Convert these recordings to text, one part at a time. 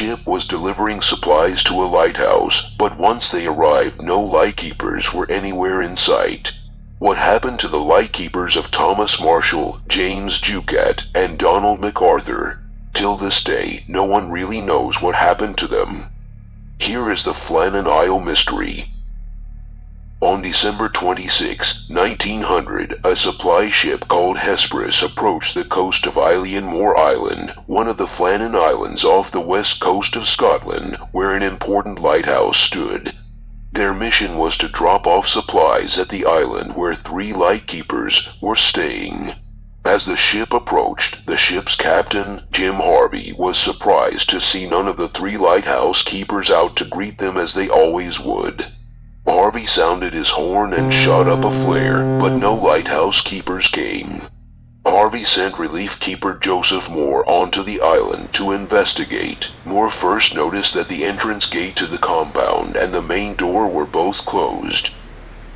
ship was delivering supplies to a lighthouse, but once they arrived, no lightkeepers were anywhere in sight. What happened to the lightkeepers of Thomas Marshall, James Ducat, and Donald McArthur? Till this day, no one really knows what happened to them. Here is the Flannan Isle mystery. On December 26, 1900, a supply ship called Hesperus approached the coast of Eilean Island, one of the Flannan Islands off the west coast of Scotland, where an important lighthouse stood. Their mission was to drop off supplies at the island where 3 lightkeepers were staying. As the ship approached, the ship's captain, Jim Harvey, was surprised to see none of the 3 lighthouse keepers out to greet them as they always would. Harvey sounded his horn and shot up a flare, but no lighthouse keepers came. Harvey sent relief keeper Joseph Moore onto the island to investigate. Moore first noticed that the entrance gate to the compound and the main door were both closed.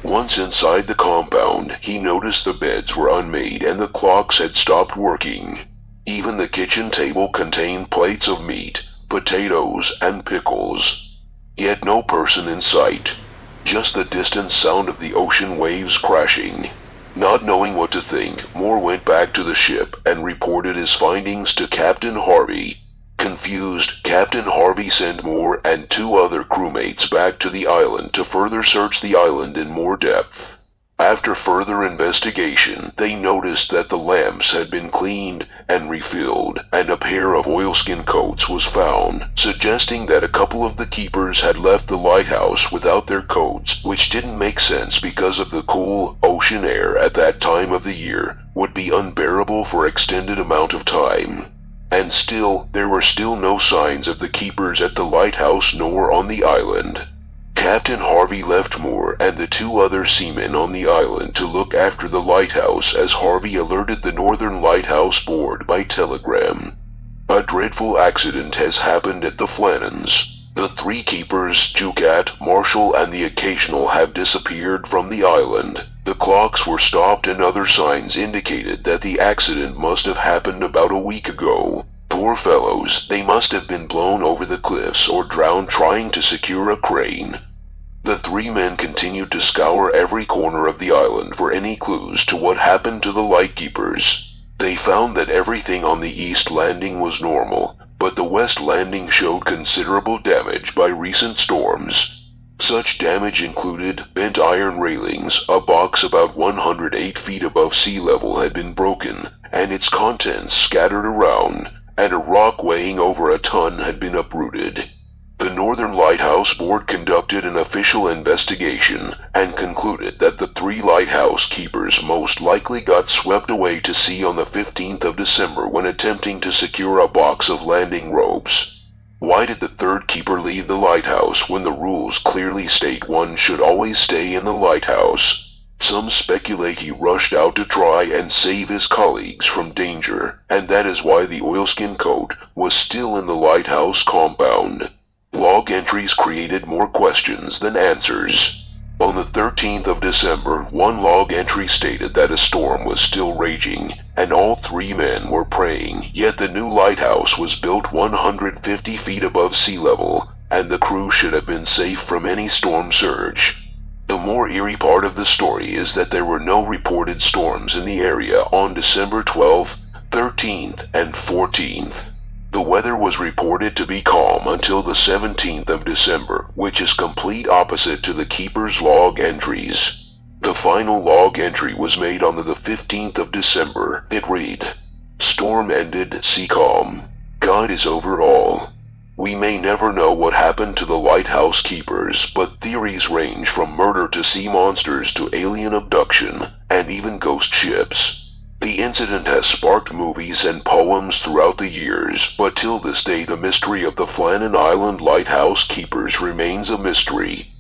Once inside the compound, he noticed the beds were unmade and the clocks had stopped working. Even the kitchen table contained plates of meat, potatoes, and pickles. Yet no person in sight. Just the distant sound of the ocean waves crashing. Not knowing what to think, Moore went back to the ship and reported his findings to Captain Harvey. Confused, Captain Harvey sent Moore and 2 other crewmates back to the island to further search the island in more depth. After further investigation, they noticed that the lamps had been cleaned and refilled, and a pair of oilskin coats was found, suggesting that a couple of the keepers had left the lighthouse without their coats, which didn't make sense because of the cool ocean air at that time of the year would be unbearable for extended amount of time. And still, there were still no signs of the keepers at the lighthouse nor on the island. Captain Harvey left Moore and the 2 other seamen on the island to look after the lighthouse as Harvey alerted the Northern Lighthouse Board by telegram. A dreadful accident has happened at the Flannans. The 3 keepers, Ducat, Marshall, and the Occasional, have disappeared from the island. The clocks were stopped and other signs indicated that the accident must have happened about a week ago. Poor fellows, they must have been blown over the cliffs or drowned trying to secure a crane. The 3 men continued to scour every corner of the island for any clues to what happened to the lightkeepers. They found that everything on the east landing was normal, but the west landing showed considerable damage by recent storms. Such damage included bent iron railings, a box about 108 feet above sea level had been broken, and its contents scattered around, and a rock weighing over a ton had been uprooted. The Northern Lighthouse Board conducted an official investigation and concluded that the 3 lighthouse keepers most likely got swept away to sea on the 15th of December when attempting to secure a box of landing ropes. Why did the 3rd keeper leave the lighthouse when the rules clearly state one should always stay in the lighthouse? Some speculate he rushed out to try and save his colleagues from danger, and that is why the oilskin coat was still in the lighthouse compound. Log entries created more questions than answers. On the 13th of December, one log entry stated that a storm was still raging, and all 3 men were praying, yet the new lighthouse was built 150 feet above sea level, and the crew should have been safe from any storm surge. The more eerie part of the story is that there were no reported storms in the area on December 12th, 13th, and 14th. The weather was reported to be calm until the 17th of December, which is complete opposite to the keeper's log entries. The final log entry was made on the 15th of December. It read, "Storm ended, sea calm. God is over all." We may never know what happened to the lighthouse keepers, but theories range from murder to sea monsters to alien abduction, and even ghost ships. The incident has sparked movies and poems throughout the years, but till this day the mystery of the Flannan Island Lighthouse keepers remains a mystery.